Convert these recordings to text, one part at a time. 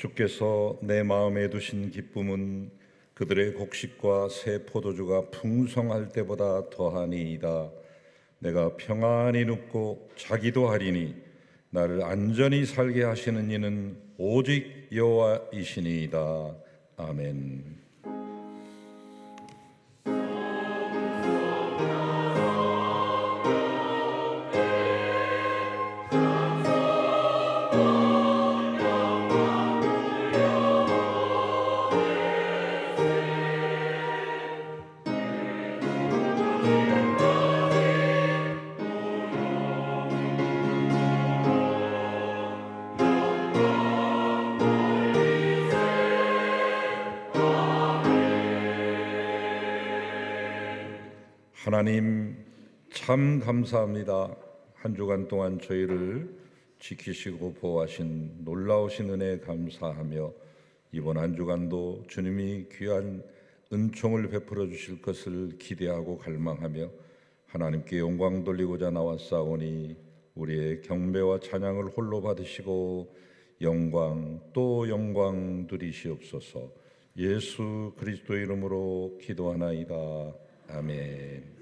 주께서 내 마음에 두신 기쁨은 그들의 곡식과 새 포도주가 풍성할 때보다 더하니이다. 내가 평안히 눕고 자기도 하리니 나를 안전히 살게 하시는 이는 오직 여호와이시니이다. 아멘. 하나님 참 감사합니다. 한 주간 동안 저희를 지키시고 보호하신 놀라우신 은혜에 감사하며 이번 한 주간도 주님이 귀한 은총을 베풀어 주실 것을 기대하고 갈망하며 하나님께 영광 돌리고자 나왔사오니 우리의 경배와 찬양을 홀로 받으시고 영광 또 영광 누리시옵소서. 예수 그리스도의 이름으로 기도하나이다. 아멘.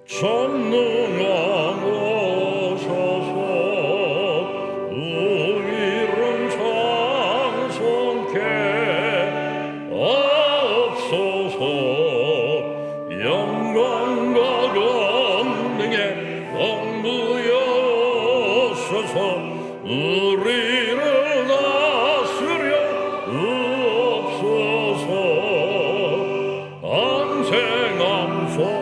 전능한 오소서 우리를 찬송케 하옵소서. 영광과 권능의 왕부여소서. 우리를 다스려 주옵소서. 안생함소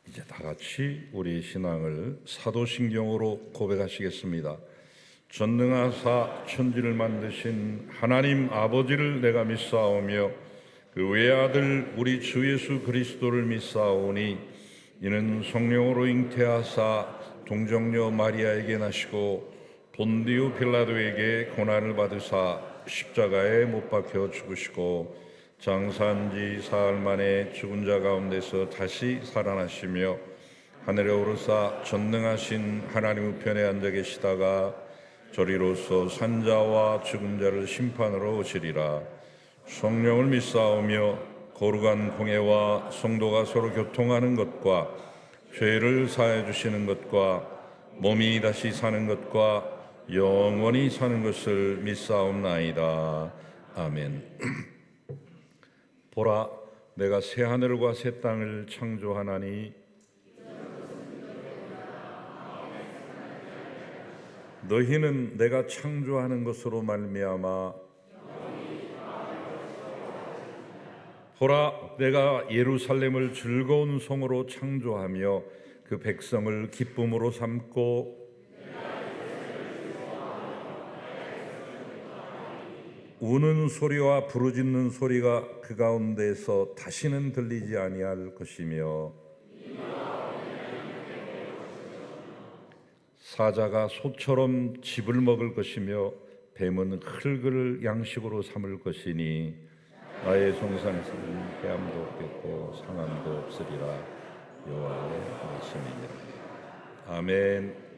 이제 다 같이 우리 신앙을 사도신경으로 고백하시겠습니다. 전능하사 천지를 만드신 하나님 아버지를 내가 믿사오며 그 외아들 우리 주 예수 그리스도를 믿사오니 이는 성령으로 잉태하사 동정녀 마리아에게 나시고 본디오 빌라도에게 고난을 받으사 십자가에 못 박혀 죽으시고 장사한 지 사흘 만에 죽은 자 가운데서 다시 살아나시며 하늘에 오르사 전능하신 하나님 우편에 앉아 계시다가 저리로서 산자와 죽은 자를 심판으로 오시리라. 성령을 믿사오며 거룩한 공회와 성도가 서로 교통하는 것과 죄를 사해 주시는 것과 몸이 다시 사는 것과 영원히 사는 것을 믿사옵나이다. 아멘. 보라, 내가 새 하늘과 새 땅을 창조하나니 너희는 내가 창조하는 것으로 말미암아 보라, 내가 예루살렘을 즐거운 성으로 창조하며 그 백성을 기쁨으로 삼고 우는 소리와 부르짖는 소리가 그 가운데에서 다시는 들리지 아니할 것이며 사자가 소처럼 짚을 먹을 것이며 뱀은 흙을 양식으로 삼을 것이니 나의 송산에서는 해함도 없겠고 상함도 없으리라. 여호와의 말씀이니라. 아멘.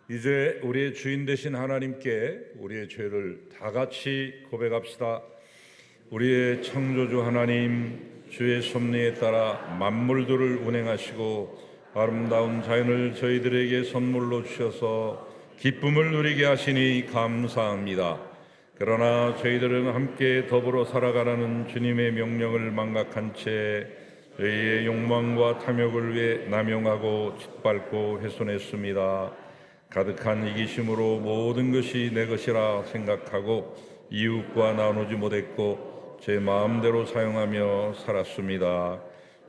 이제 우리의 주인 되신 하나님께 우리의 죄를 다 같이 고백합시다. 우리의 창조주 하나님, 주의 섭리에 따라 만물들을 운행하시고 아름다운 자연을 저희들에게 선물로 주셔서 기쁨을 누리게 하시니 감사합니다. 그러나 저희들은 함께 더불어 살아가라는 주님의 명령을 망각한 채 저희의 욕망과 탐욕을 위해 남용하고 짓밟고 훼손했습니다. 가득한 이기심으로 모든 것이 내 것이라 생각하고 이웃과 나누지 못했고 제 마음대로 사용하며 살았습니다.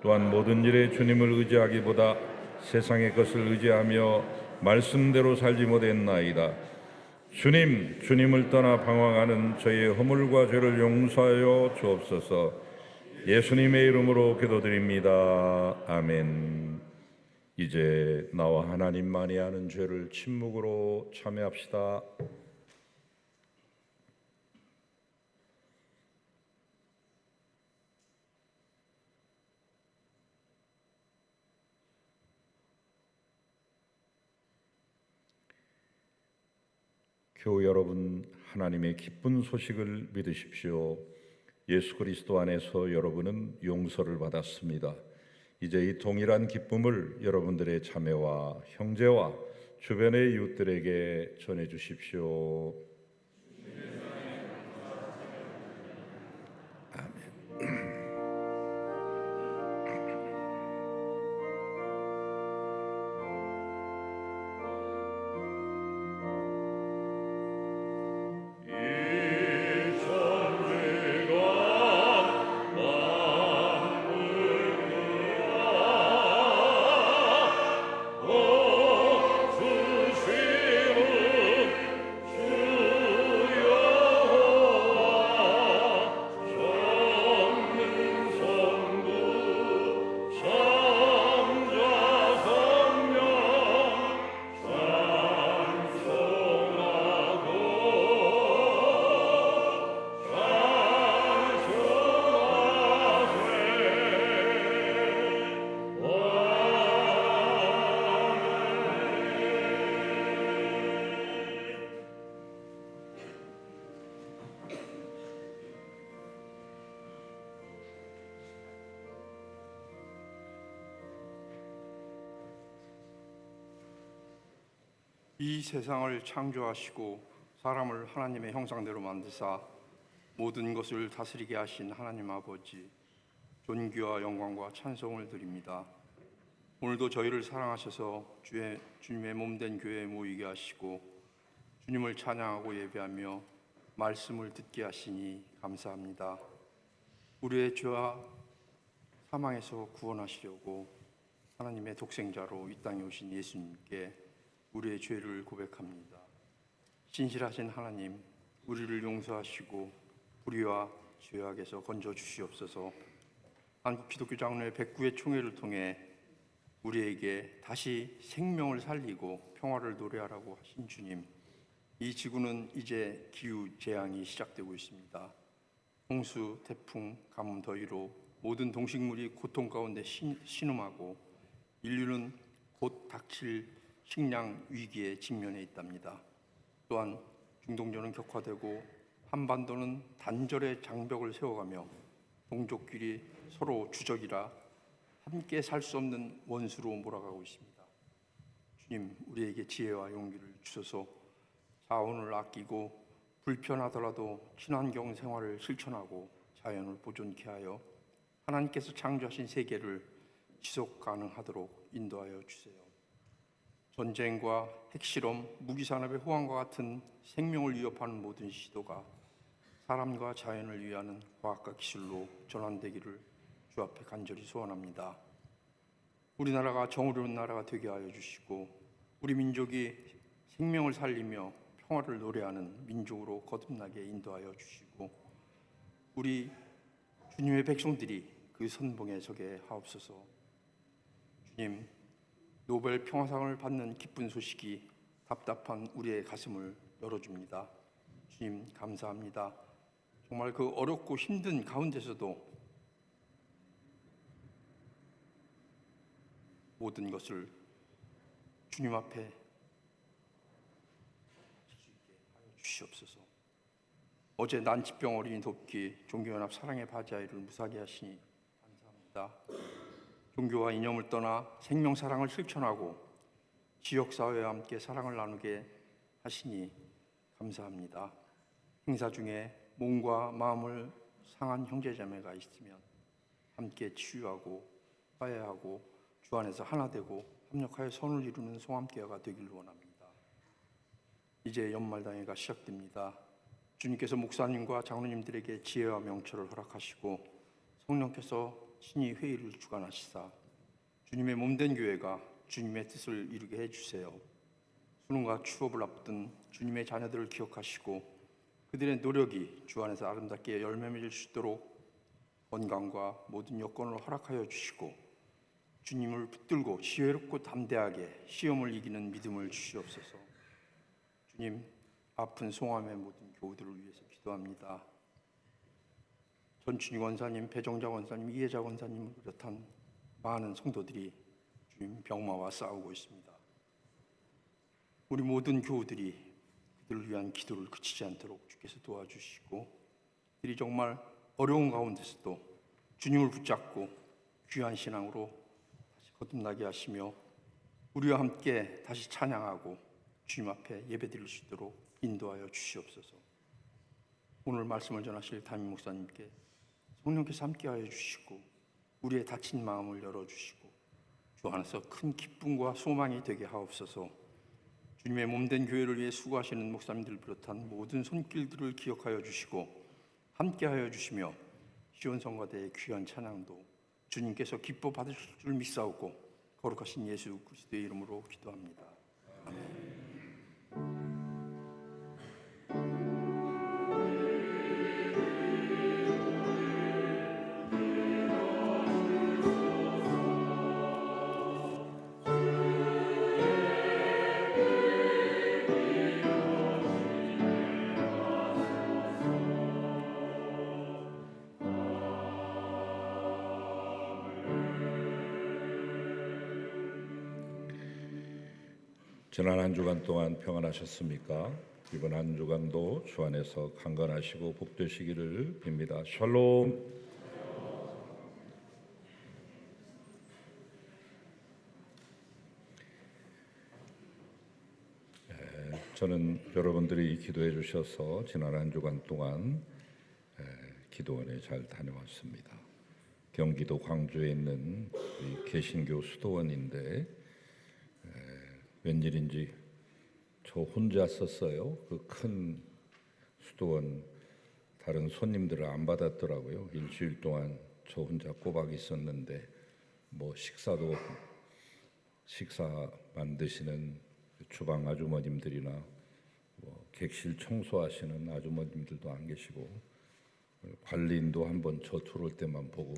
또한 모든 일에 주님을 의지하기보다 세상의 것을 의지하며 말씀대로 살지 못했나이다. 주님을 떠나 방황하는 저의 허물과 죄를 용서하여 주옵소서. 예수님의 이름으로 기도드립니다. 아멘. 이제 나와 하나님만이 아는 죄를 침묵으로 참회합시다. 교우 여러분, 하나님의 기쁜 소식을 믿으십시오. 예수 그리스도 안에서 여러분은 용서를 받았습니다. 이제 이 동일한 기쁨을 여러분들의 자매와 형제와 주변의 이웃들에게 전해 주십시오. 아멘. 이 세상을 창조하시고 사람을 하나님의 형상대로 만드사 모든 것을 다스리게 하신 하나님 아버지, 존귀와 영광과 찬송을 드립니다. 오늘도 저희를 사랑하셔서 주님의 몸된 교회에 모이게 하시고 주님을 찬양하고 예배하며 말씀을 듣게 하시니 감사합니다. 우리의 죄와 사망에서 구원하시려고 하나님의 독생자로 이 땅에 오신 예수님께 우리의 죄를 고백합니다. 신실하신 하나님, 우리를 용서하시고 불의와 죄악에서 건져 주시옵소서. 한국 기독교 장로회 109회 총회를 통해 우리에게 다시 생명을 살리고 평화를 노래하라고 하신 주님, 이 지구는 이제 기후 재앙이 시작되고 있습니다. 홍수, 태풍, 가뭄, 더위로 모든 동식물이 고통 가운데 신음하고 인류는 곧 닥칠 식량 위기에 직면해 있답니다. 또한 중동전은 격화되고 한반도는 단절의 장벽을 세워가며 동족끼리 서로 주적이라 함께 살 수 없는 원수로 몰아가고 있습니다. 주님, 우리에게 지혜와 용기를 주셔서 자원을 아끼고 불편하더라도 친환경 생활을 실천하고 자연을 보존케 하여 하나님께서 창조하신 세계를 지속 가능하도록 인도하여 주세요. 전쟁과 핵실험, 무기산업의 호황과 같은 생명을 위협하는 모든 시도가 사람과 자연을 위하는 과학과 기술로 전환되기를 주 앞에 간절히 소원합니다. 우리나라가 정의로운 나라가 되게 하여 주시고 우리 민족이 생명을 살리며 평화를 노래하는 민족으로 거듭나게 인도하여 주시고 우리 주님의 백성들이 그 선봉에 서게 하옵소서. 주님, 노벨 평화상을 받는 기쁜 소식이 답답한 우리의 가슴을 열어줍니다. 주님, 감사합니다. 정말 그 어렵고 힘든 가운데서도 모든 것을 주님 앞에 주시옵소서. 어제 난치병 어린이 돕기 종교연합 사랑의 바지아이를 무사하게 하시니 감사합니다. 종교와 이념을 떠나 생명 사랑을 실천하고 지역사회와 함께 사랑을 나누게 하시니 감사합니다. 행사 중에 몸과 마음을 상한 형제자매가 있으면 함께 치유하고 화해하고 주 안에서 하나 되고 협력하여 선을 이루는 송암교회가 되기를 원합니다. 이제 연말당회가 시작됩니다. 주님께서 목사님과 장로님들에게 지혜와 명철을 허락하시고 성령께서 신이 회의를 주관하시사 주님의 몸된 교회가 주님의 뜻을 이루게 해주세요. 수능과 취업을 앞둔 주님의 자녀들을 기억하시고 그들의 노력이 주 안에서 아름답게 열매 맺을 수 있도록 건강과 모든 여건을 허락하여 주시고 주님을 붙들고 지혜롭고 담대하게 시험을 이기는 믿음을 주시옵소서. 주님, 아픈 송암의 모든 교우들을 위해서 기도합니다. 전춘희 원사님, 배정자 원사님, 이혜자 원사님을 비롯한 많은 성도들이 주님 병마와 싸우고 있습니다. 우리 모든 교우들이 그들을 위한 기도를 그치지 않도록 주께서 도와주시고 그들이 정말 어려운 가운데서도 주님을 붙잡고 귀한 신앙으로 다시 거듭나게 하시며 우리와 함께 다시 찬양하고 주님 앞에 예배드릴 수 있도록 인도하여 주시옵소서. 오늘 말씀을 전하실 담임 목사님께 성령께서 함께하여 주시고 우리의 닫힌 마음을 열어주시고 주 안에서 큰 기쁨과 소망이 되게 하옵소서. 주님의 몸된 교회를 위해 수고하시는 목사님들을 비롯한 모든 손길들을 기억하여 주시고 함께하여 주시며 시온성가대의 귀한 찬양도 주님께서 기뻐 받으실 줄 믿사오고 거룩하신 예수 그리스도의 이름으로 기도합니다. 아멘. 지난 한 주간 동안 평안하셨습니까? 이번 한 주간도 주 안에서 강건하시고 복되시기를 빕니다. 샬롬. 저는 여러분들이 기도해 주셔서 지난 한 주간 동안 기도원에 잘 다녀왔습니다. 경기도 광주에 있는 개신교 수도원인데 웬일인지 저 혼자 썼어요. 그 큰 수도원 다른 손님들을 안 받았더라고요. 일주일 동안 저 혼자 꼬박 있었는데 뭐 식사 만드시는 주방 아주머님들이나 뭐 객실 청소하시는 아주머님들도 안 계시고 관리인도 한번 저 들어올 때만 보고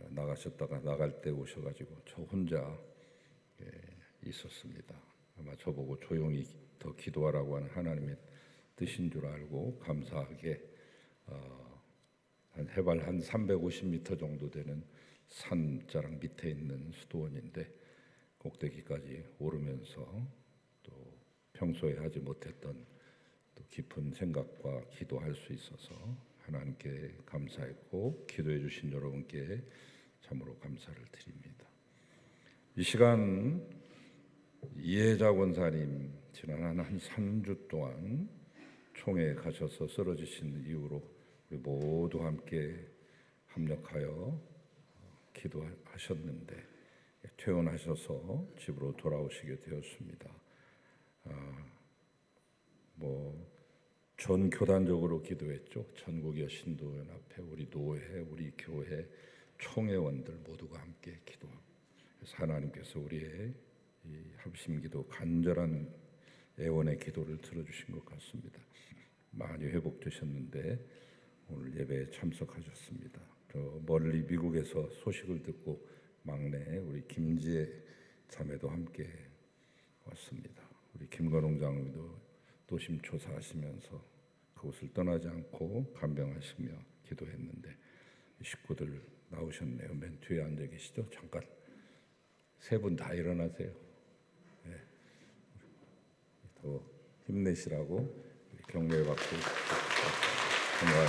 나가셨다가 나갈 때 오셔가지고 저 혼자 있었습니다. 아마 저보고 조용히 더 기도하라고 하는 하나님의 뜻인 줄 알고 감사하게 한 해발 한 350m 정도 되는 산자락 밑에 있는 수도원인데 꼭대기까지 오르면서 또 평소에 하지 못했던 또 깊은 생각과 기도할 수 있어서 하나님께 감사했고 기도해 주신 여러분께 참으로 감사를 드립니다. 이 시간 이혜자 권사님 지난 한 3주 동안 총에 가셔서 쓰러지신 이후로 우리 모두 함께 합력하여 기도하셨는데 퇴원하셔서 집으로 돌아오시게 되었습니다. 전 교단적으로 기도했죠. 전국여신도연합회, 우리 노회, 우리 교회 총회원들 모두가 함께 기도하고 그래서 하나님께서 우리의 이 합심기도 간절한 애원의 기도를 들어주신 것 같습니다. 많이 회복되셨는데 오늘 예배에 참석하셨습니다. 저 멀리 미국에서 소식을 듣고 막내 우리 김지혜 자매도 함께 왔습니다. 우리 김건웅 장로도 노심초사하시면서 그곳을 떠나지 않고 간병하시며 기도했는데 식구들 나오셨네요. 맨 뒤에 앉아 계시죠? 잠깐 세 분 다 일어나세요. 네. 더 힘내시라고 격려받고 정말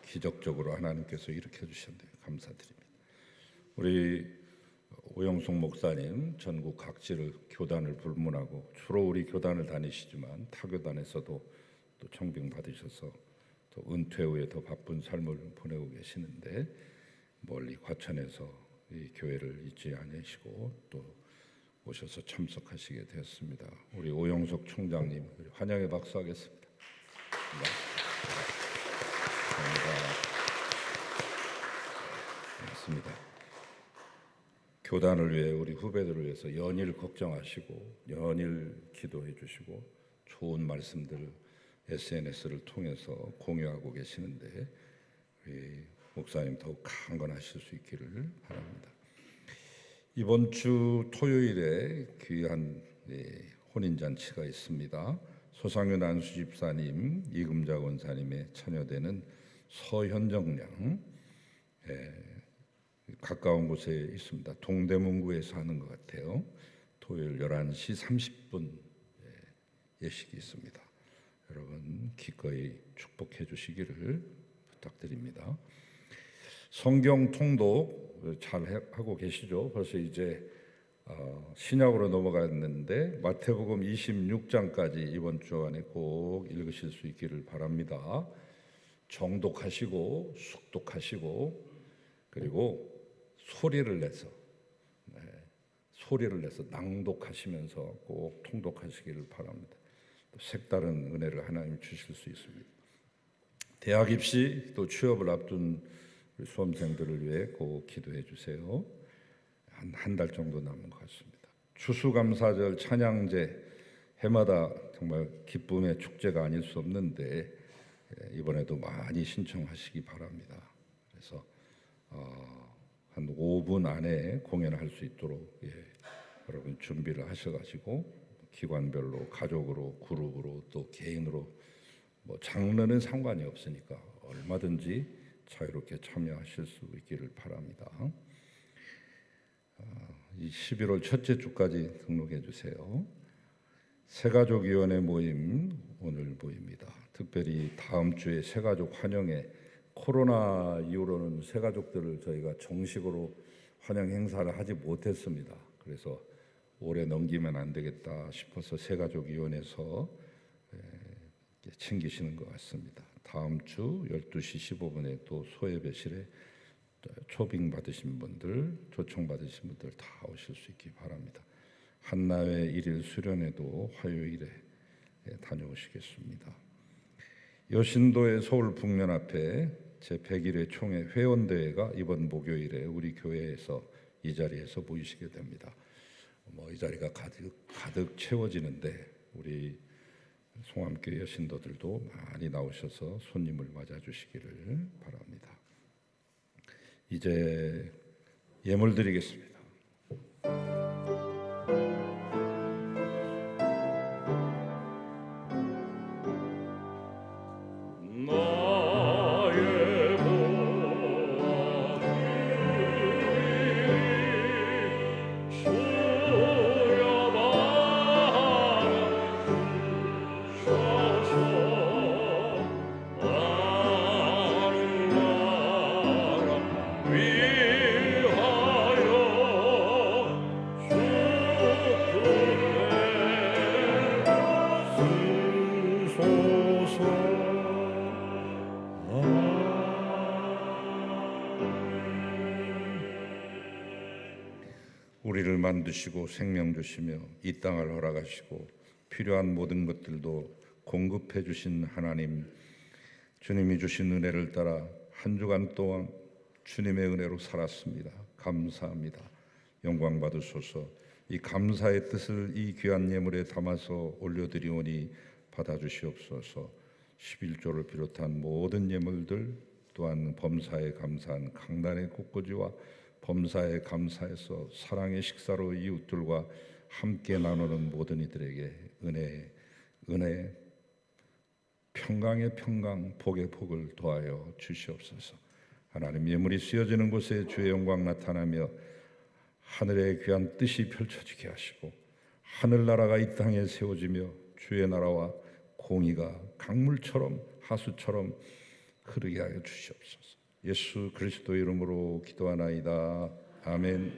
기적적으로 하나님께서 일으켜 주셨네요. 감사드립니다. 우리 오영숙 목사님 전국 각지를 교단을 불문하고 주로 우리 교단을 다니시지만 타교단에서도 또 청빙 받으셔서 또 은퇴 후에 더 바쁜 삶을 보내고 계시는데 멀리 과천에서 이 교회를 잊지 않으시고 또 오셔서 참석하시게 되었습니다. 우리 오영숙 총장님 환영의 박수 하겠습니다. 감사합니다. 교단을 위해 우리 후배들을 위해서 연일 걱정하시고 연일 기도해 주시고 좋은 말씀들을 SNS를 통해서 공유하고 계시는데 우리 목사님 더욱 강건하실 수 있기를 바랍니다. 이번 주 토요일에 귀한 혼인잔치가 있습니다. 소상윤 안수집사님, 이금자 권사님의 처녀되는 서현정 양 가까운 곳에 있습니다. 동대문구에서 하는 것 같아요. 토요일 11시 30분 예식이 있습니다. 여러분 기꺼이 축복해 주시기를 부탁드립니다. 성경 통독 잘 하고 계시죠? 벌써 이제 신약으로 넘어갔는데 마태복음 26장까지 이번 주 안에 꼭 읽으실 수 있기를 바랍니다. 정독하시고 숙독하시고 그리고 소리를 내서 낭독하시면서 꼭 통독하시기를 바랍니다. 또 색다른 은혜를 하나님 주실 수 있습니다. 대학 입시 또 취업을 앞둔 우리 수험생들을 위해 꼭 기도해 주세요. 한 달 정도 남은 것 같습니다. 추수감사절 찬양제 해마다 정말 기쁨의 축제가 아닐 수 없는데 이번에도 많이 신청하시기 바랍니다. 그래서 한 5분 안에 공연할 수 있도록 여러분 준비를 하셔가지고 기관별로 가족으로 그룹으로 또 개인으로 뭐 장르는 상관이 없으니까 얼마든지 자유롭게 참여하실 수 있기를 바랍니다. 이 11월 첫째 주까지 등록해 주세요. 새가족위원회 모임 오늘 모입니다. 특별히 다음 주에 새가족 환영회 코로나 이후로는 새가족들을 저희가 정식으로 환영 행사를 하지 못했습니다. 그래서 올해 넘기면 안 되겠다 싶어서 새가족위원회에서 챙기시는 것 같습니다. 다음 주 12시 15분에 또 소예배실에 초빙 받으신 분들, 초청 받으신 분들 다 오실 수 있기 바랍니다. 한나회 1일 수련회도 화요일에 다녀오시겠습니다. 여신도의 서울 북면 앞에 제101회 총회 회원대회가 이번 목요일에 우리 교회에서 이 자리에서 모이시게 됩니다. 이 자리가 가득 채워지는데 우리 송암교회 여신도들도 많이 나오셔서 손님을 맞아주시기를 바랍니다. 이제 예물 드리겠습니다. 우리를 만드시고 생명 주시며 이 땅을 허락하시고 필요한 모든 것들도 공급해 주신 하나님, 주님이 주신 은혜를 따라 한 주간 동안 주님의 은혜로 살았습니다. 감사합니다. 영광 받으소서. 이 감사의 뜻을 이 귀한 예물에 담아서 올려드리오니 받아주시옵소서. 11조를 비롯한 모든 예물들 또한 범사에 감사한 강단의 꽃꽂이와 범사에 감사해서 사랑의 식사로 이웃들과 함께 나누는 모든 이들에게 은혜 평강의 평강 복의 복을 더하여 주시옵소서. 하나님, 예물이 쓰여지는 곳에 주의 영광 나타나며 하늘의 귀한 뜻이 펼쳐지게 하시고 하늘나라가 이 땅에 세워지며 주의 나라와 공의가 강물처럼 하수처럼 흐르게 하여 주시옵소서. 예수 그리스도 이름으로 기도하나이다. 아멘.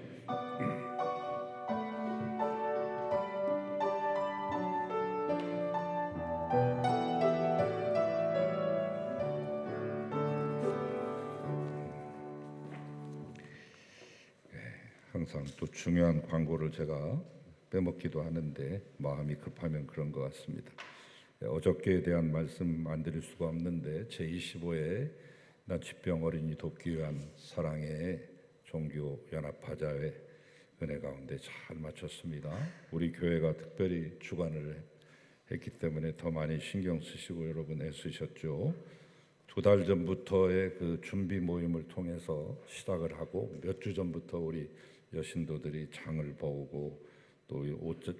항상 또 중요한 광고를 제가 빼먹기도 하는데 마음이 급하면 그런 것 같습니다. 어저께에 대한 말씀 안 드릴 수가 없는데 제25회 난치병 어린이 돕기 위한 사랑의 종교 연합바자회 은혜 가운데 잘 마쳤습니다. 우리 교회가 특별히 주관을 했기 때문에 더 많이 신경 쓰시고 여러분 애쓰셨죠. 2달 전부터의 그 준비 모임을 통해서 시작을 하고 몇 주 전부터 우리 여신도들이 장을 보고 또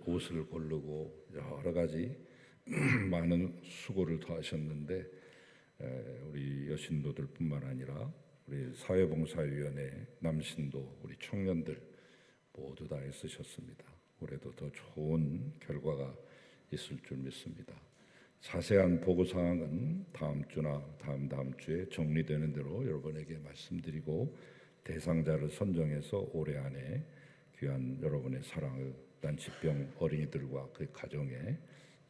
옷을 고르고 여러 가지 많은 수고를 더하셨는데 우리 여신도들뿐만 아니라 우리 사회봉사위원회 남신도 우리 청년들 모두 다 애쓰셨습니다. 올해도 더 좋은 결과가 있을 줄 믿습니다. 자세한 보고 사항은 다음 주나 다음 주에 정리되는 대로 여러분에게 말씀드리고 대상자를 선정해서 올해 안에 귀한 여러분의 사랑을 난치병 어린이들과 그 가정에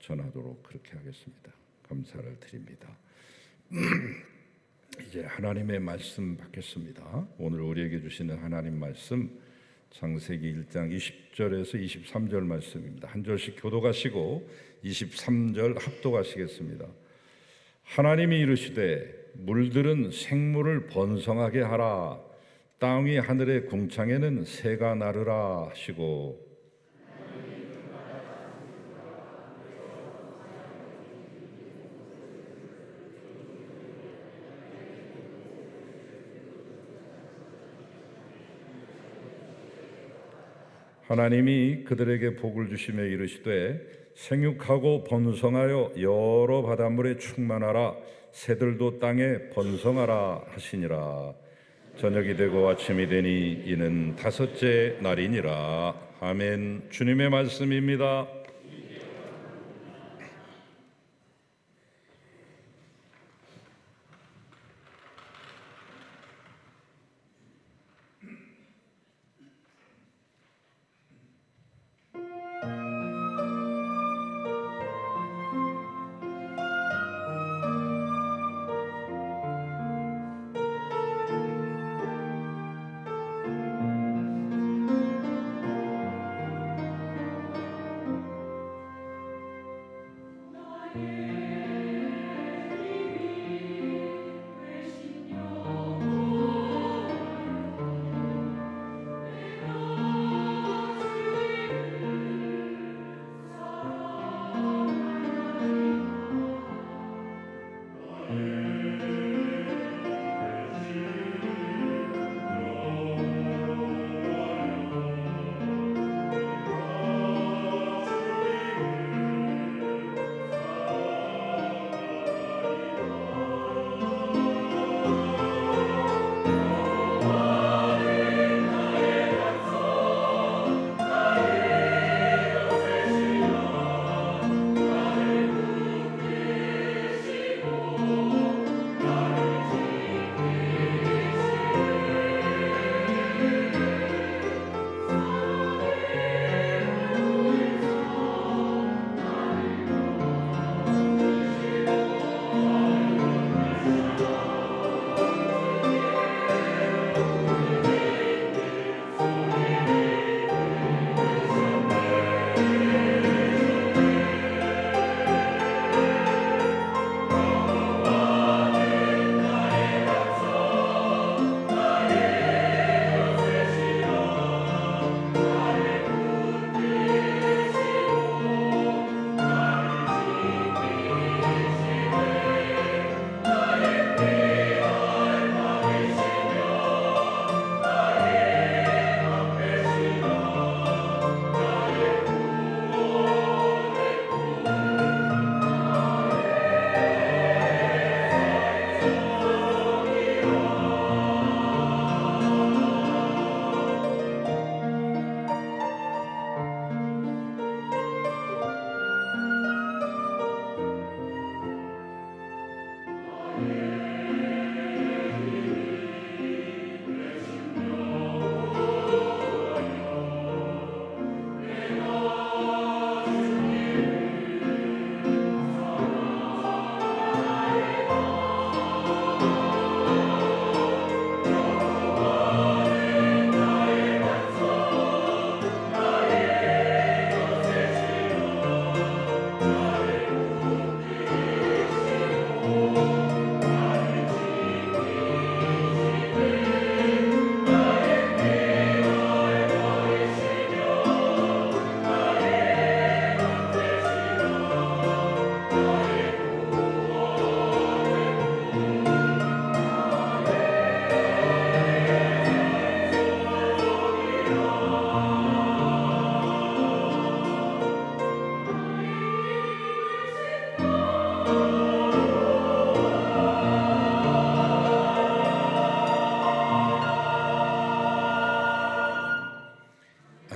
전하도록 그렇게 하겠습니다. 감사를 드립니다. 이제 하나님의 말씀 받겠습니다. 오늘 우리에게 주시는 하나님 말씀 창세기 1장 20절에서 23절 말씀입니다. 한 절씩 교독하시고 23절 합독하시겠습니다. 하나님이 이르시되 물들은 생물을 번성하게 하라. 땅 위 하늘의 궁창에는 새가 나르라 하시고 하나님이 그들에게 복을 주시며 이르시되 생육하고 번성하여 여러 바닷물에 충만하라. 새들도 땅에 번성하라 하시니라. 저녁이 되고 아침이 되니 이는 5째 날이니라. 아멘. 주님의 말씀입니다.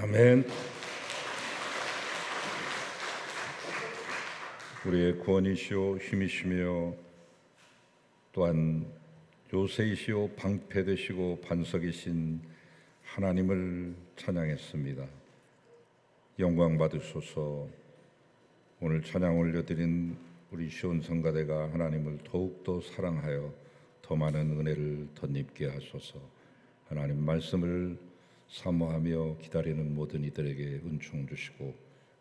아멘. 우리의 구원이시오 힘이시며 또한 요새이시오 방패되시고 반석이신 하나님을 찬양했습니다. 영광 받으소서. 오늘 찬양 올려드린 우리 시온 성가대가 하나님을 더욱더 사랑하여 더 많은 은혜를 덧입게 하소서. 하나님 말씀을 사모하며 기다리는 모든 이들에게 은총 주시고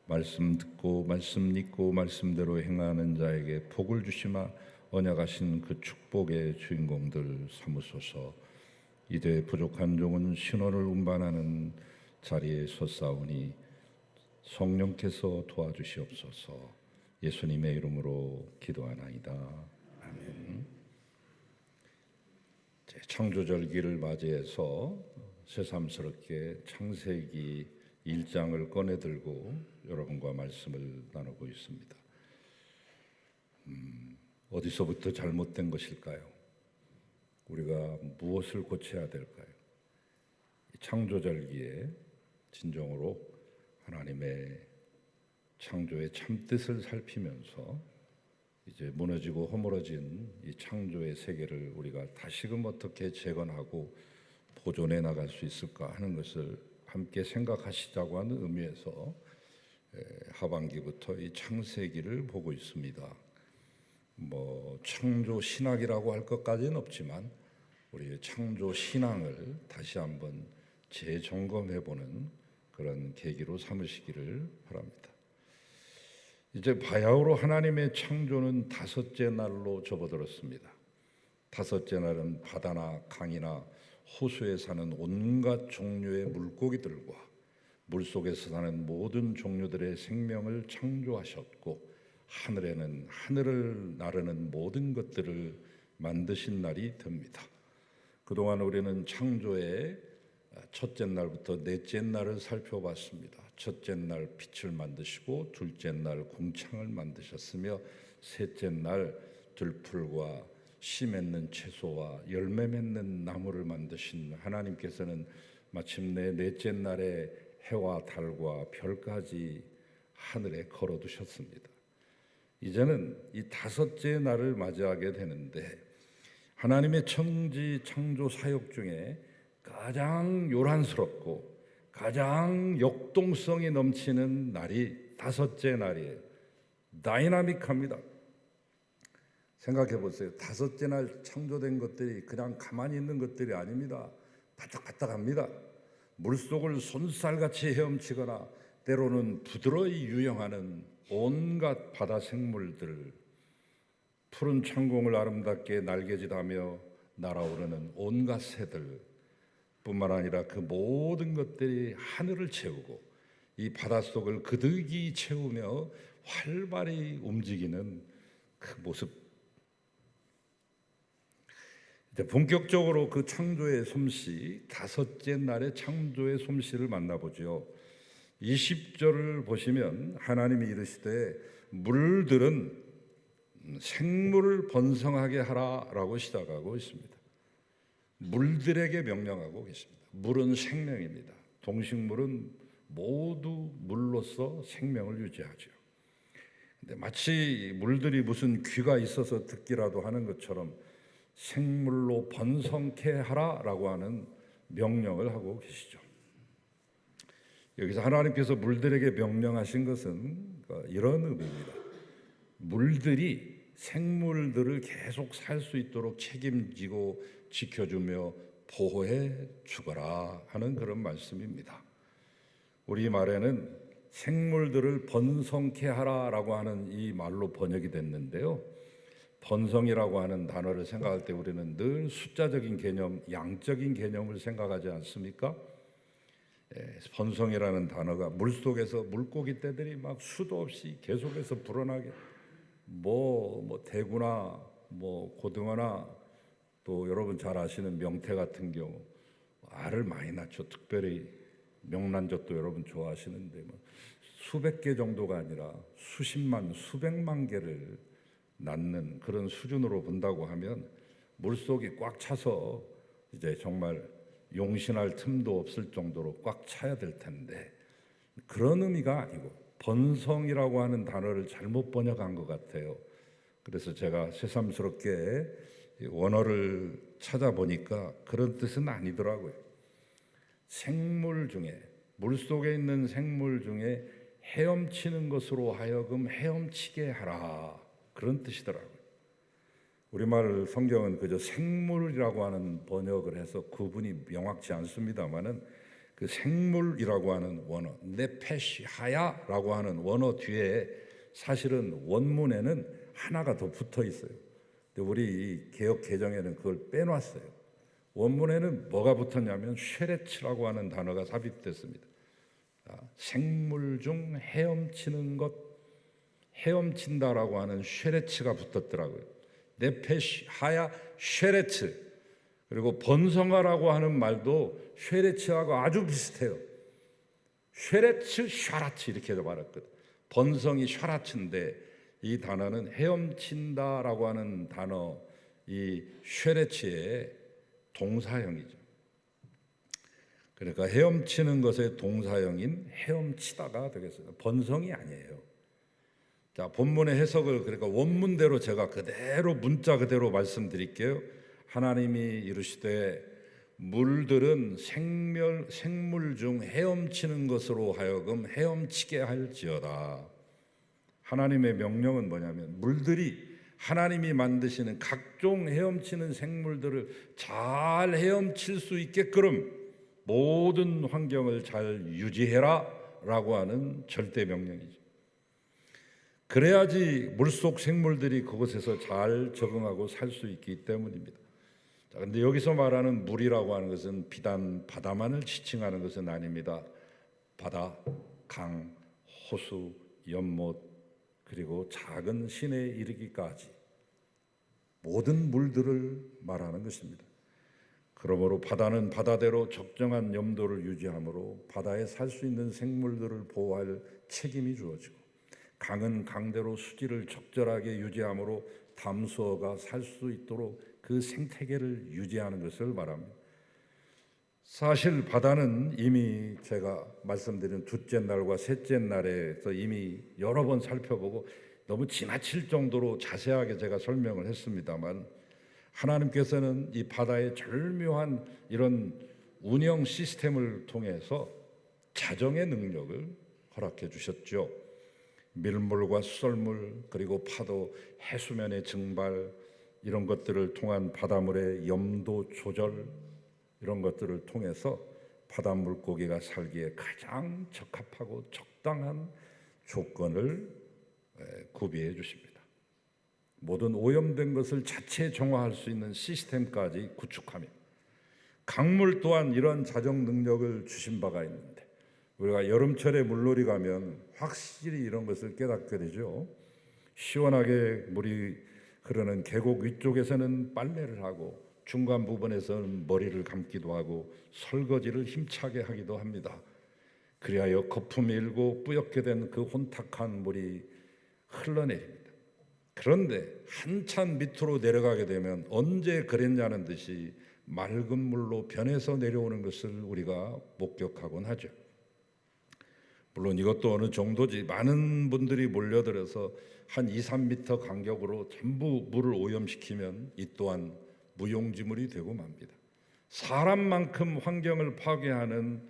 말씀 듣고 말씀 믿고 말씀대로 행하는 자에게 복을 주시마 언약하신 그 축복의 주인공들 삼으소서. 이제 부족한 종은 신원을 운반하는 자리에 섰사오니 성령께서 도와주시옵소서. 예수님의 이름으로 기도하나이다. 아멘. 창조절기를 맞이해서 새삼스럽게 창세기 1장을 꺼내들고 여러분과 말씀을 나누고 있습니다. 어디서부터 잘못된 것일까요? 우리가 무엇을 고쳐야 될까요? 창조절기에 진정으로 하나님의 창조의 참뜻을 살피면서 이제 무너지고 허물어진 이 창조의 세계를 우리가 다시금 어떻게 재건하고 보존해 나갈 수 있을까 하는 것을 함께 생각하시자고 하는 의미에서 하반기부터 이 창세기를 보고 있습니다. 창조 신학이라고 할 것까지는 없지만 우리의 창조 신앙을 다시 한번 재점검해보는 그런 계기로 삼으시기를 바랍니다. 이제 바야흐로 하나님의 창조는 다섯째 날로 접어들었습니다. 다섯째 날은 바다나 강이나 호수에 사는 온갖 종류의 물고기들과 물속에서 사는 모든 종류들의 생명을 창조하셨고 하늘에는 하늘을 나르는 모든 것들을 만드신 날이 됩니다. 그동안 우리는 창조의 첫째 날부터 넷째 날을 살펴봤습니다. 첫째 날 빛을 만드시고 둘째 날 궁창을 만드셨으며 셋째 날 들풀과 씨 맺는 채소와 열매 맺는 나무를 만드신 하나님께서는 마침내 넷째 날에 해와 달과 별까지 하늘에 걸어두셨습니다. 이제는 이 다섯째 날을 맞이하게 되는데 하나님의 천지 창조 사역 중에 가장 요란스럽고 가장 역동성이 넘치는 날이 다섯째 날이에요. 다이나믹합니다. 생각해 보세요. 다섯째 날 창조된 것들이 그냥 가만히 있는 것들이 아닙니다. 바짝바짝합니다. 물속을 손살같이 헤엄치거나 때로는 부드러이 유영하는 온갖 바다 생물들, 푸른 창공을 아름답게 날개짓하며 날아오르는 온갖 새들 뿐만 아니라 그 모든 것들이 하늘을 채우고 이 바닷속을 그득이 채우며 활발히 움직이는 그 모습. 이제 본격적으로 그 창조의 솜씨, 다섯째 날의 창조의 솜씨를 만나보죠. 20절을 보시면 하나님이 이르시되 물들은 생물을 번성하게 하라라고 시작하고 있습니다. 물들에게 명령하고 계십니다. 물은 생명입니다. 동식물은 모두 물로서 생명을 유지하죠. 근데 마치 물들이 무슨 귀가 있어서 듣기라도 하는 것처럼 생물로 번성케 하라라고 하는 명령을 하고 계시죠. 여기서 하나님께서 물들에게 명령하신 것은 이런 의미입니다. 물들이 생물들을 계속 살 수 있도록 책임지고 지켜주며 보호해 주거라 하는 그런 말씀입니다. 우리 말에는 생물들을 번성케 하라라고 하는 이 말로 번역이 됐는데요. 번성이라고 하는 단어를 생각할 때 우리는 늘 숫자적인 개념, 양적인 개념을 생각하지 않습니까? 번성이라는 단어가 물속에서 물고기 떼들이 막 수도 없이 계속해서 불어나게 대구나 고등어나 또 여러분 잘 아시는 명태 같은 경우 알을 많이 낳죠. 특별히 명란젓도 여러분 좋아하시는데 수백 개 정도가 아니라 수십만, 수백만 개를 낳는 그런 수준으로 본다고 하면 물속이 꽉 차서 이제 정말 용신할 틈도 없을 정도로 꽉 차야 될 텐데 그런 의미가 아니고 번성이라고 하는 단어를 잘못 번역한 것 같아요. 그래서 제가 새삼스럽게 원어를 찾아보니까 그런 뜻은 아니더라고요. 생물 중에, 물속에 있는 생물 중에 헤엄치는 것으로 하여금 헤엄치게 하라, 그런 뜻이더라고요. 우리말 성경은 그저 생물이라고 하는 번역을 해서 구분이 명확치 않습니다만은 그 생물이라고 하는 원어, 네페시하야라고 하는 원어 뒤에 사실은 원문에는 하나가 더 붙어 있어요. 근데 우리 개역 개정에는 그걸 빼놨어요. 원문에는 뭐가 붙었냐면 쉐레츠라고 하는 단어가 삽입됐습니다. 생물 중 헤엄치는 것, 헤엄친다라고 하는 쉐레츠가 붙었더라고요. 네페시하야 쉐레츠. 그리고 번성하라고 하는 말도 쉐레츠하고 아주 비슷해요. 쉐레츠, 샤라츠 이렇게 말했거든. 번성이 샤라츠인데 이 단어는 헤엄친다라고 하는 단어, 이 쉐레츠의 동사형이죠. 그러니까 헤엄치는 것의 동사형인 헤엄치다가 되겠어요. 번성이 아니에요. 자, 본문의 해석을 그러니까 원문대로 제가 그대로 문자 그대로 말씀드릴게요. 하나님이 이르시되 물들은 생물 중 헤엄치는 것으로 하여금 헤엄치게 할지어다. 하나님의 명령은 뭐냐면 물들이 하나님이 만드시는 각종 헤엄치는 생물들을 잘 헤엄칠 수 있게끔 모든 환경을 잘 유지해라 라고 하는 절대 명령이죠. 그래야지 물속 생물들이 그곳에서 잘 적응하고 살 수 있기 때문입니다. 그런데 여기서 말하는 물이라고 하는 것은 비단 바다만을 지칭하는 것은 아닙니다. 바다, 강, 호수, 연못 그리고 작은 시내에 이르기까지 모든 물들을 말하는 것입니다. 그러므로 바다는 바다대로 적정한 염도를 유지하므로 바다에 살 수 있는 생물들을 보호할 책임이 주어지고 강은 강대로 수질을 적절하게 유지하므로 담수어가 살 수 있도록 그 생태계를 유지하는 것을 말합니다. 사실 바다는 이미 제가 말씀드린 둘째 날과 셋째 날에서 이미 여러 번 살펴보고 너무 지나칠 정도로 자세하게 제가 설명을 했습니다만 하나님께서는 이 바다의 절묘한 이런 운영 시스템을 통해서 자정의 능력을 허락해 주셨죠. 밀물과 수설물 그리고 파도, 해수면의 증발 이런 것들을 통한 바닷물의 염도 조절 이런 것들을 통해서 바다 물고기가 살기에 가장 적합하고 적당한 조건을 구비해 주십니다. 모든 오염된 것을 자체 정화할 수 있는 시스템까지 구축하며 강물 또한 이런 자정 능력을 주신 바가 있는데 우리가 여름철에 물놀이 가면 확실히 이런 것을 깨닫게 되죠. 시원하게 물이 흐르는 계곡 위쪽에서는 빨래를 하고 중간 부분에서는 머리를 감기도 하고 설거지를 힘차게 하기도 합니다. 그리하여 거품이 일고 뿌옇게 된 그 혼탁한 물이 흘러내립니다. 그런데 한참 밑으로 내려가게 되면 언제 그랬냐는 듯이 맑은 물로 변해서 내려오는 것을 우리가 목격하곤 하죠. 물론 이것도 어느 정도지 많은 분들이 몰려들어서 한 2, 3m 간격으로 전부 물을 오염시키면 이 또한 무용지물이 되고 맙니다. 사람만큼 환경을 파괴하는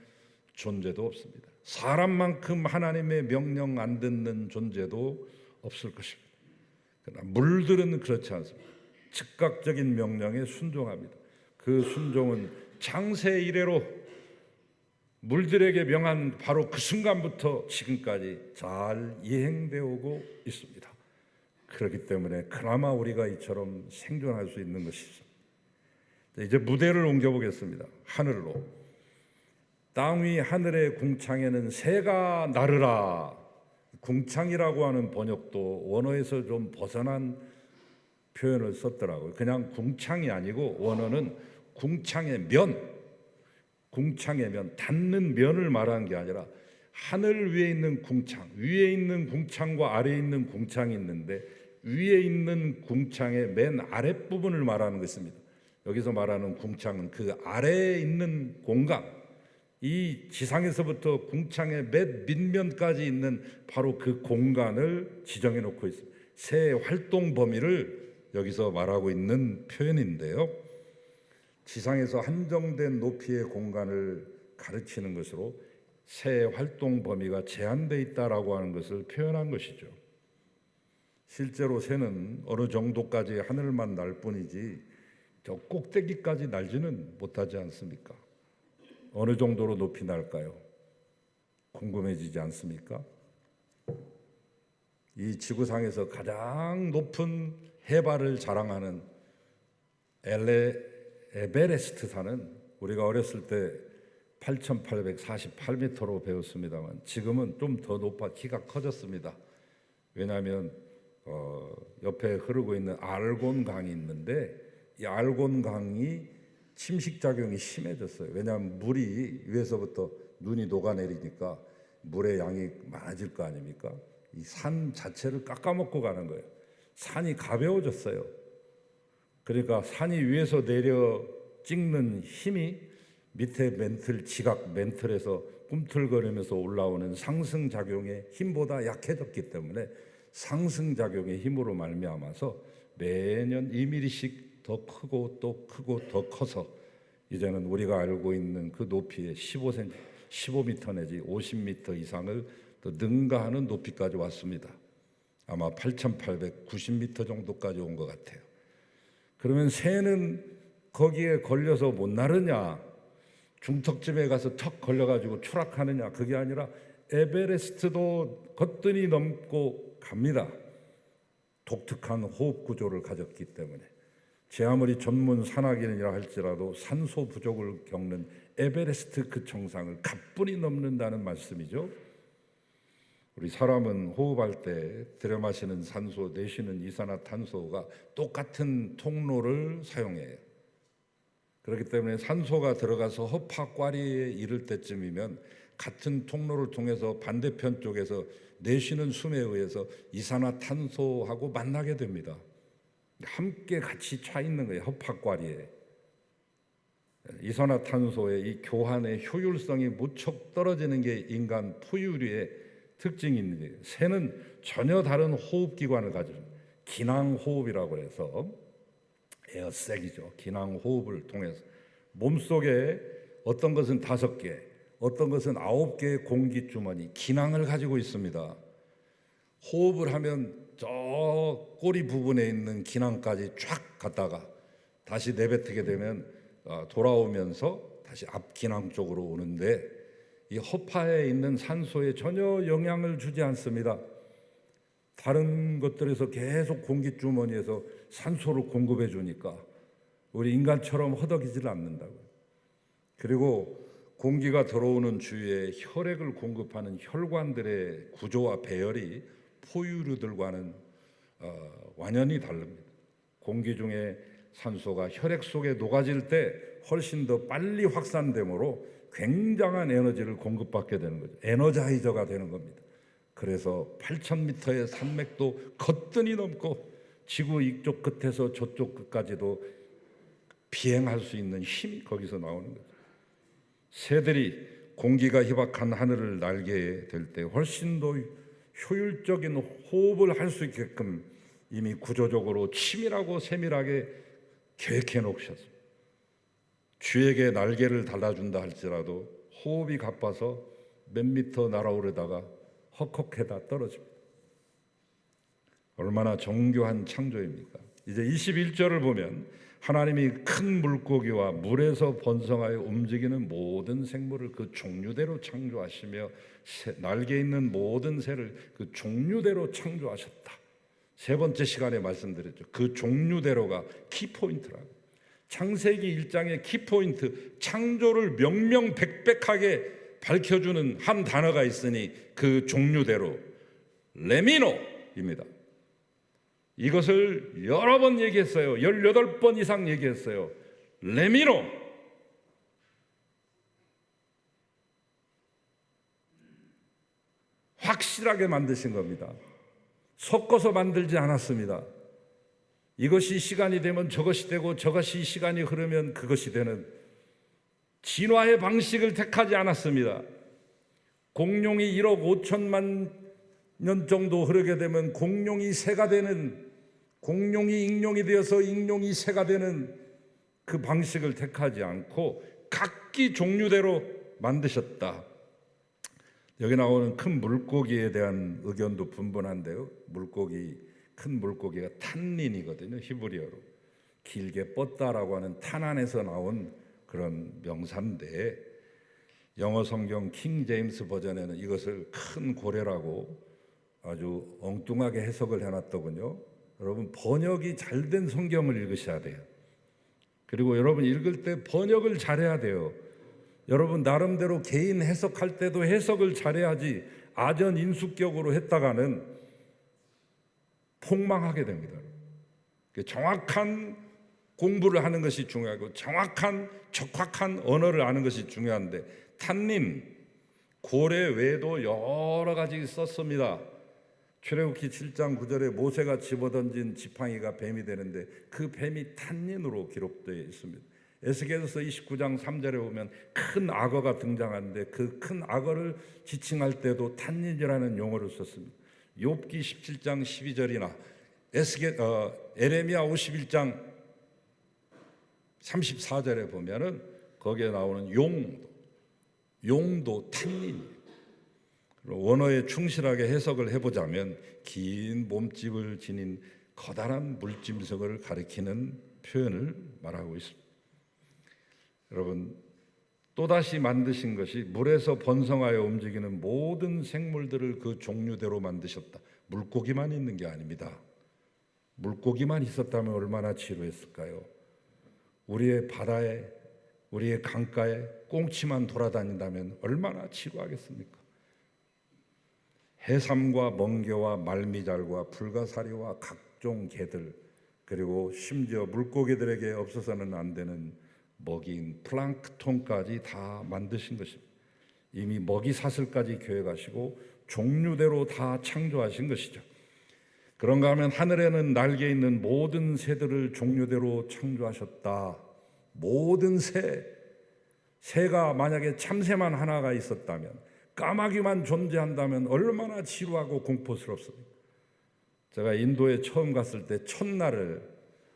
존재도 없습니다. 사람만큼 하나님의 명령 안 듣는 존재도 없을 것입니다. 그러나 물들은 그렇지 않습니다. 즉각적인 명령에 순종합니다. 그 순종은 창세 이래로 물들에게 명한 바로 그 순간부터 지금까지 잘 이행되어 오고 있습니다. 그렇기 때문에 그나마 우리가 이처럼 생존할 수 있는 것이죠. 이제 무대를 옮겨보겠습니다. 하늘로. 땅 위 하늘의 궁창에는 새가 나르라. 궁창이라고 하는 번역도 원어에서 좀 벗어난 표현을 썼더라고요. 그냥 궁창이 아니고 원어는 궁창의 면, 궁창의 면, 닿는 면을 말하는 게 아니라 하늘 위에 있는 궁창, 위에 있는 궁창과 아래에 있는 궁창이 있는데 위에 있는 궁창의 맨 아랫부분을 말하는 것입니다. 여기서 말하는 궁창은 그 아래에 있는 공간, 이 지상에서부터 궁창의 맨 밑면까지 있는 바로 그 공간을 지정해 놓고 있습니다. 새 활동 범위를 여기서 말하고 있는 표현인데요. 지상에서 한정된 높이의 공간을 가르치는 것으로 새 활동 범위가 제한되어 있다라고 하는 것을 표현한 것이죠. 실제로 새는 어느 정도까지 하늘만 날 뿐이지 저 꼭대기까지 날지는 못하지 않습니까? 어느 정도로 높이 날까요? 궁금해지지 않습니까? 이 지구상에서 가장 높은 해발을 자랑하는 에베레스트 산은 우리가 어렸을 때 8,848m로 배웠습니다만 지금은 좀 더 높아 키가 커졌습니다. 왜냐하면 옆에 흐르고 있는 알곤 강이 있는데 이 알곤 강이 침식 작용이 심해졌어요. 왜냐하면 물이 위에서부터 눈이 녹아내리니까 물의 양이 많아질 거 아닙니까? 이 산 자체를 깎아먹고 가는 거예요. 산이 가벼워졌어요. 그러니까 산이 위에서 내려 찍는 힘이 밑에 지각 멘틀에서 꿈틀거리면서 올라오는 상승작용의 힘보다 약해졌기 때문에 상승작용의 힘으로 말미암아서 매년 2mm씩 더 크고 또 크고 더 커서 이제는 우리가 알고 있는 그 높이의 15m 내지 50m 이상을 더 능가하는 높이까지 왔습니다. 아마 8,890m 정도까지 온 것 같아요. 그러면 새는 거기에 걸려서 못 나르냐? 중턱쯤에 가서 턱 걸려가지고 추락하느냐? 그게 아니라 에베레스트도 거뜬히 넘고 갑니다. 독특한 호흡 구조를 가졌기 때문에 제 아무리 전문 산악인이라 할지라도 산소 부족을 겪는 에베레스트 그 정상을 가뿐히 넘는다는 말씀이죠. 우리 사람은 호흡할 때 들여마시는 산소, 내쉬는 이산화탄소가 똑같은 통로를 사용해요. 그렇기 때문에 산소가 들어가서 허파과리에 이를 때쯤이면 같은 통로를 통해서 반대편 쪽에서 내쉬는 숨에 의해서 이산화탄소하고 만나게 됩니다. 함께 같이 차 있는 거예요. 허파과리에. 이산화탄소의 이 교환의 효율성이 무척 떨어지는 게 인간 포유류의 특징인데 새는 전혀 다른 호흡기관을 가지고 기낭호흡이라고 해서 에어색이죠. 기낭호흡을 통해서 몸속에 어떤 것은 5개, 어떤 것은 9개의 공기주머니, 기낭을 가지고 있습니다. 호흡을 하면 저 꼬리 부분에 있는 기낭까지 쫙 갔다가 다시 내뱉게 되면 돌아오면서 다시 앞 기낭 쪽으로 오는데 이 허파에 있는 산소에 전혀 영향을 주지 않습니다. 다른 것들에서 계속 공기주머니에서 산소를 공급해 주니까 우리 인간처럼 허덕이질 않는다고요. 그리고 공기가 들어오는 주위에 혈액을 공급하는 혈관들의 구조와 배열이 포유류들과는 완연히 다릅니다. 공기 중에 산소가 혈액 속에 녹아질 때 훨씬 더 빨리 확산되므로 굉장한 에너지를 공급받게 되는 거죠. 에너자이저가 되는 겁니다. 그래서 8,000m의 산맥도 거뜬히 넘고 지구 이쪽 끝에서 저쪽 끝까지도 비행할 수 있는 힘이 거기서 나오는 거죠. 새들이 공기가 희박한 하늘을 날게 될 때 훨씬 더 효율적인 호흡을 할 수 있게끔 이미 구조적으로 치밀하고 세밀하게 계획해 놓으셨습니다. 쥐에게 날개를 달아준다 할지라도 호흡이 가빠서 몇 미터 날아오르다가 헉헉해다 떨어집니다. 얼마나 정교한 창조입니까? 이제 21절을 보면 하나님이 큰 물고기와 물에서 번성하여 움직이는 모든 생물을 그 종류대로 창조하시며 날개 있는 모든 새를 그 종류대로 창조하셨다. 세 번째 시간에 말씀드렸죠. 그 종류대로가 키포인트라고. 창세기 1장의 키포인트, 창조를 명명백백하게 밝혀주는 한 단어가 있으니 그 종류대로 레미노입니다. 이것을 여러 번 얘기했어요. 18번 이상 얘기했어요. 레미노. 확실하게 만드신 겁니다. 섞어서 만들지 않았습니다. 이것이 시간이 되면 저것이 되고 저것이 시간이 흐르면 그것이 되는 진화의 방식을 택하지 않았습니다. 공룡이 1억 5천만 년 정도 흐르게 되면 공룡이 새가 되는, 공룡이 익룡이 되어서 익룡이 새가 되는 그 방식을 택하지 않고 각기 종류대로 만드셨다. 여기 나오는 큰 물고기에 대한 의견도 분분한데요. 큰 물고기가 탄닌이거든요. 히브리어로 길게 뻗다라고 하는 탄 안에서 나온 그런 명사인데, 영어 성경 킹 제임스 버전에는 이것을 큰 고래라고 아주 엉뚱하게 해석을 해놨더군요. 여러분, 번역이 잘된 성경을 읽으셔야 돼요. 그리고 여러분 읽을 때 번역을 잘해야 돼요. 여러분 나름대로 개인 해석할 때도 해석을 잘해야지 아전인수격으로 했다가는 폭망하게 됩니다. 정확한 공부를 하는 것이 중요하고 정확한 적확한 언어를 아는 것이 중요한데, 탄닌, 고래 외에도 여러 가지 썼습니다. 출애굽기 7장 9절에 모세가 집어던진 지팡이가 뱀이 되는데 그 뱀이 탄닌으로 기록되어 있습니다. 에스겔서 29장 3절에 보면 큰 악어가 등장하는데 그 큰 악어를 지칭할 때도 탄닌이라는 용어를 썼습니다. 욥기 17장 12절이나 에레미야 51장 34절에 보면은 거기에 나오는 용도 탄닌이에요. 원어에 충실하게 해석을 해보자면 긴 몸집을 지닌 커다란 물짐승을 가리키는 표현을 말하고 있습니다. 여러분, 또다시 만드신 것이 물에서 번성하여 움직이는 모든 생물들을 그 종류대로 만드셨다. 물고기만 있는 게 아닙니다. 물고기만 있었다면 얼마나 지루했을까요? 우리의 바다에, 우리의 강가에 꽁치만 돌아다닌다면 얼마나 지루하겠습니까? 해삼과 멍게와 말미잘과 불가사리와 각종 개들, 그리고 심지어 물고기들에게 없어서는 안 되는 먹이인 플랑크톤까지 다 만드신 것입니다. 이미 먹이 사슬까지 계획하시고 종류대로 다 창조하신 것이죠. 그런가 하면 하늘에는 날개 있는 모든 새들을 종류대로 창조하셨다. 모든 새가 만약에 참새만 하나가 있었다면, 까마귀만 존재한다면 얼마나 지루하고 공포스럽습니까? 제가 인도에 처음 갔을 때 첫날을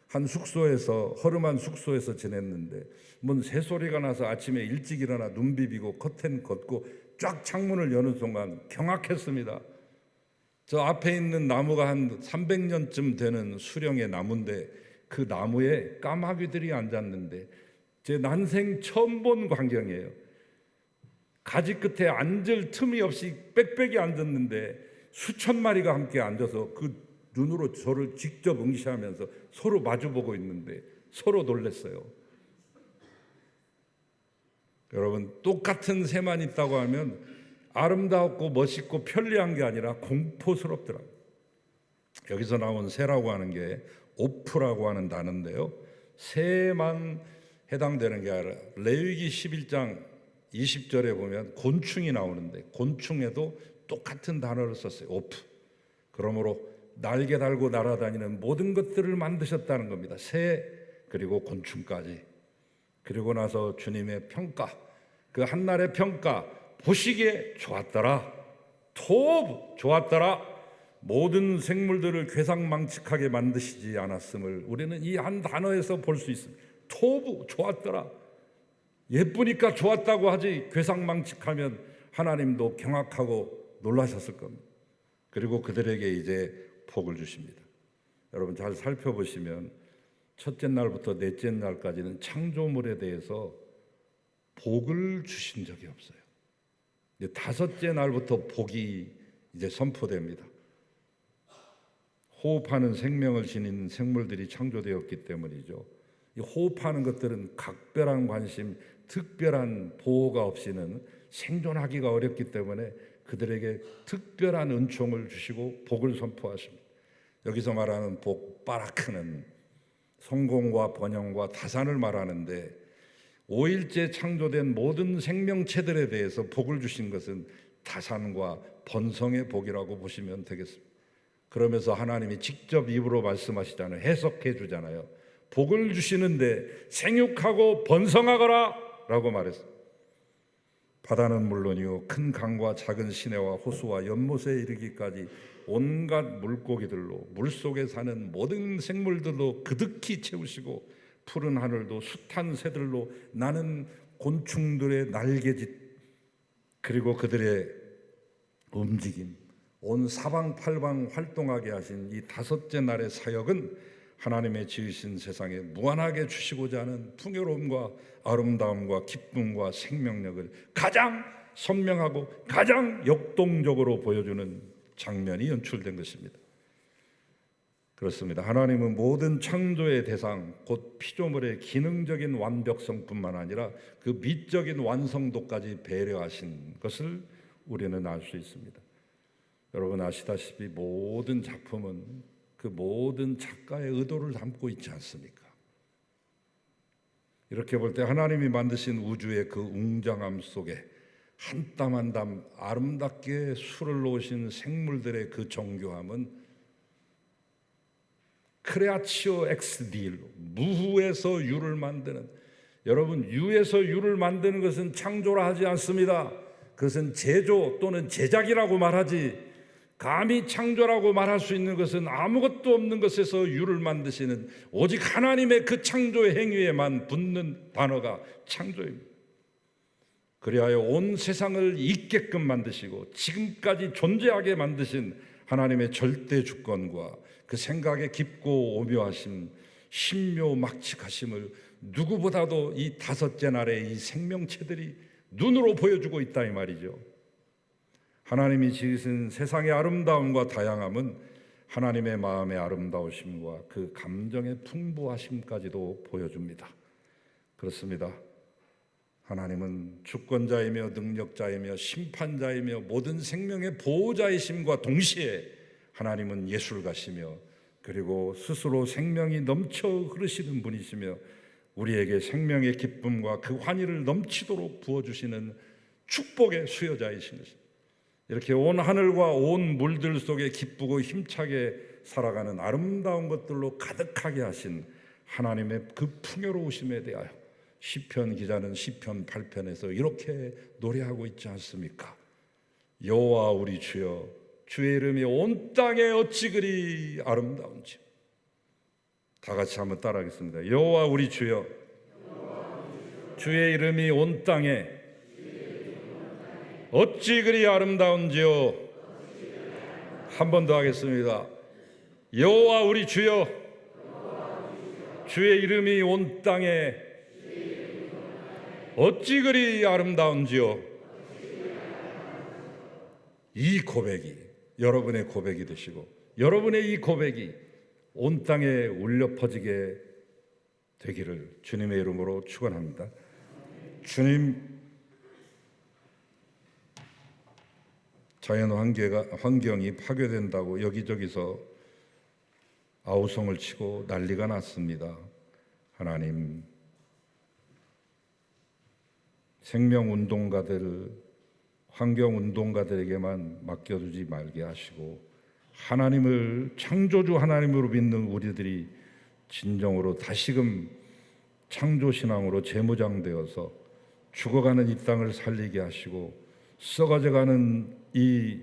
한 숙소에서, 허름한 숙소에서 지냈는데 뭔 새소리가 나서 아침에 일찍 일어나 눈 비비고 커튼 걷고 쫙 창문을 여는 순간 경악했습니다. 저 앞에 있는 나무가 한 300년쯤 되는 수령의 나무인데 그 나무에 까마귀들이 앉았는데 제 난생 처음 본 광경이에요. 가지 끝에 앉을 틈이 없이 빽빽이 앉았는데 수천 마리가 함께 앉아서 그 눈으로 저를 직접 응시하면서 서로 마주보고 있는데 서로 놀랐어요. 여러분, 똑같은 새만 있다고 하면 아름다웠고 멋있고 편리한 게 아니라 공포스럽더라고요. 여기서 나온 새라고 하는 게 오프라고 하는 단어인데요, 새만 해당되는 게 아니라 레위기 11장 20절에 보면 곤충이 나오는데 곤충에도 똑같은 단어를 썼어요. 오프. 그러므로 날개 달고 날아다니는 모든 것들을 만드셨다는 겁니다. 새 그리고 곤충까지. 그리고 나서 주님의 평가, 그 한날의 평가, 보시기에 좋았더라. 토브, 좋았더라. 모든 생물들을 괴상망측하게 만드시지 않았음을 우리는 이 한 단어에서 볼 수 있습니다. 토브, 좋았더라. 예쁘니까 좋았다고 하지 괴상망측하면 하나님도 경악하고 놀라셨을 겁니다. 그리고 그들에게 이제 복을 주십니다. 여러분 잘 살펴보시면 첫째 날부터 넷째 날까지는 창조물에 대해서 복을 주신 적이 없어요. 이제 다섯째 날부터 복이 이제 선포됩니다. 호흡하는 생명을 지닌 생물들이 창조되었기 때문이죠. 이 호흡하는 것들은 각별한 관심, 특별한 보호가 없이는 생존하기가 어렵기 때문에 그들에게 특별한 은총을 주시고 복을 선포하십니다. 여기서 말하는 복, 바라크는 성공과 번영과 다산을 말하는데 5일째 창조된 모든 생명체들에 대해서 복을 주신 것은 다산과 번성의 복이라고 보시면 되겠습니다. 그러면서 하나님이 직접 입으로 말씀하시잖아요. 해석해 주잖아요. 복을 주시는데 생육하고 번성하거라 라고 말했어요. 바다는 물론이요 큰 강과 작은 시내와 호수와 연못에 이르기까지 온갖 물고기들로 물속에 사는 모든 생물들도 그득히 채우시고 푸른 하늘도 숱한 새들로 나는 곤충들의 날개짓 그리고 그들의 움직임 온 사방팔방 활동하게 하신 이 다섯째 날의 사역은 하나님의 지으신 세상에 무한하게 주시고자 하는 풍요로움과 아름다움과 기쁨과 생명력을 가장 선명하고 가장 역동적으로 보여주는 장면이 연출된 것입니다. 그렇습니다. 하나님은 모든 창조의 대상 곧 피조물의 기능적인 완벽성뿐만 아니라 그 미적인 완성도까지 배려하신 것을 우리는 알 수 있습니다. 여러분 아시다시피 모든 작품은 그 모든 작가의 의도를 담고 있지 않습니까? 이렇게 볼 때 하나님이 만드신 우주의 그 웅장함 속에 한 땀 한 땀 아름답게 수를 놓으신 생물들의 그 정교함은 크레아치오 엑스 니힐로 무후에서 유를 만드는 여러분 유에서 유를 만드는 것은 창조라 하지 않습니다. 그것은 제조 또는 제작이라고 말하지 감히 창조라고 말할 수 있는 것은 아무것도 없는 것에서 유를 만드시는 오직 하나님의 그 창조의 행위에만 붙는 단어가 창조입니다. 그리하여 온 세상을 있게끔 만드시고 지금까지 존재하게 만드신 하나님의 절대 주권과 그 생각의 깊고 오묘하심, 신묘막측하심을 누구보다도 이 다섯째 날의 이 생명체들이 눈으로 보여주고 있다 이 말이죠. 하나님이 지으신 세상의 아름다움과 다양함은 하나님의 마음의 아름다우심과 그 감정의 풍부하심까지도 보여줍니다. 그렇습니다. 하나님은 주권자이며 능력자이며 심판자이며 모든 생명의 보호자이심과 동시에 하나님은 예술가시며 그리고 스스로 생명이 넘쳐 흐르시는 분이시며 우리에게 생명의 기쁨과 그 환희를 넘치도록 부어주시는 축복의 수여자이신 것입니다. 이렇게 온 하늘과 온 물들 속에 기쁘고 힘차게 살아가는 아름다운 것들로 가득하게 하신 하나님의 그 풍요로우심에 대하여 시편 기자는 시편 8편에서 이렇게 노래하고 있지 않습니까? 여호와 우리 주여 주의 이름이 온 땅에 어찌 그리 아름다운지. 다 같이 한번 따라하겠습니다. 여호와 우리 주여 주의 이름이 온 땅에 어찌 그리 아름다운지요. 한 번 더 하겠습니다. 여호와 우리 주여 주의 이름이 온 땅에 어찌 그리 아름다운지요. 이 고백이 여러분의 고백이 되시고 여러분의 이 고백이 온 땅에 울려 퍼지게 되기를 주님의 이름으로 축원합니다. 주님, 자연 환경이 파괴된다고 여기저기서 아우성을 치고 난리가 났습니다. 하나님, 생명운동가들, 환경운동가들에게만 맡겨두지 말게 하시고 하나님을 창조주 하나님으로 믿는 우리들이 진정으로 다시금 창조신앙으로 재무장되어서 죽어가는 이 땅을 살리게 하시고 썩어져가는 이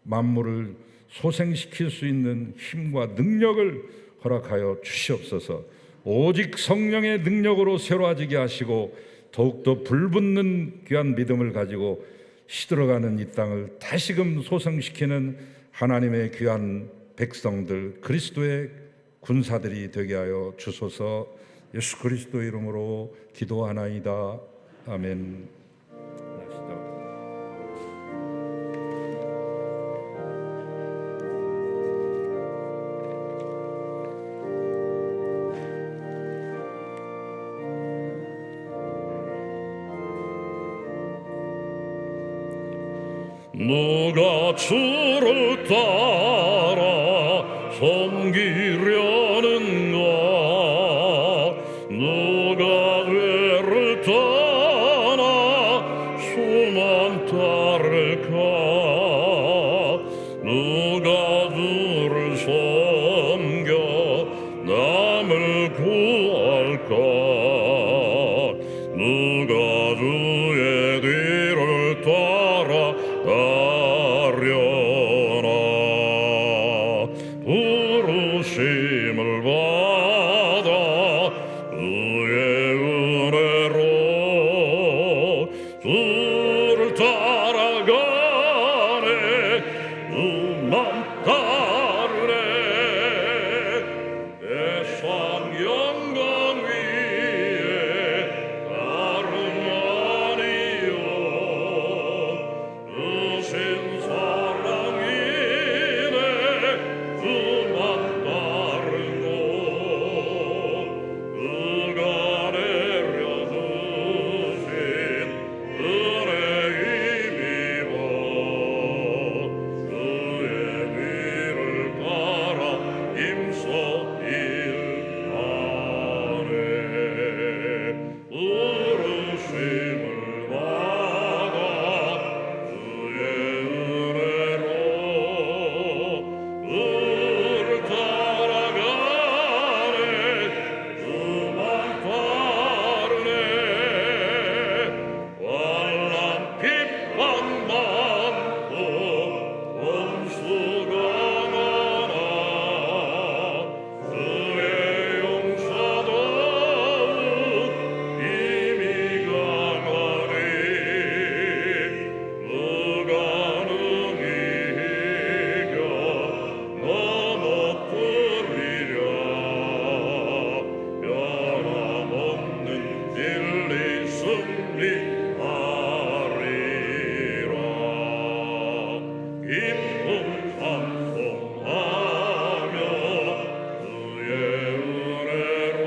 만물을 소생시킬 수 있는 힘과 능력을 허락하여 주시옵소서. 오직 성령의 능력으로 새로워지게 하시고 더욱더 불붙는 귀한 믿음을 가지고 시들어가는 이 땅을 다시금 소생시키는 하나님의 귀한 백성들, 그리스도의 군사들이 되게 하여 주소서. 예수 그리스도 이름으로 기도하나이다. 아멘. 누가 주를 따라 섬기려는가? 누가 죄를 떠나 수만 따를까? 누가 주를 따라가려나 부르심을 받아 주의 은혜로 주를 따라가네 주만 따르네 세상 영광 위에 다름 아니요 주신 사랑이네 주만 따르고 그가 내려주신 은혜 힘입어 주의 뒤를 따라 힘써 일하네 부르심을 받아 주의 은혜로 주를 따라가네 주만 따르네 환난 핍박 많고 원수가 많아 주의 용서도 힘이 강하니 누가 능히 이겨 넘어뜨리랴 변함없는 진리 승리하리라 기쁨 찬송하며 주의 은혜로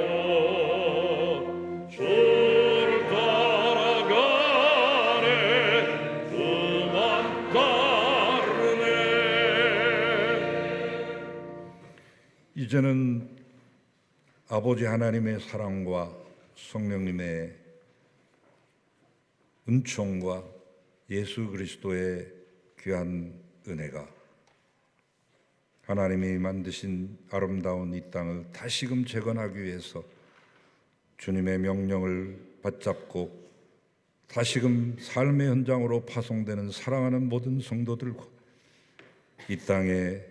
주를 따라가네 주만 따르네 이제는 아버지 하나님의 사랑과 성령님의 은총과 예수 그리스도의 귀한 은혜가 하나님이 만드신 아름다운 이 땅을 다시금 재건하기 위해서 주님의 명령을 받잡고 다시금 삶의 현장으로 파송되는 사랑하는 모든 성도들과 이 땅에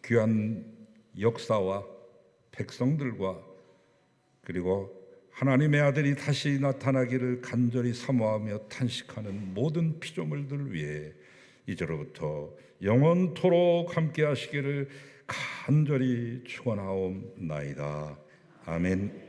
귀한 역사와 백성들과 그리고 하나님의 아들이 다시 나타나기를 간절히 사모하며 탄식하는 모든 피조물들을 위해 이제로부터 영원토록 함께 하시기를 간절히 축원하옵나이다. 아멘.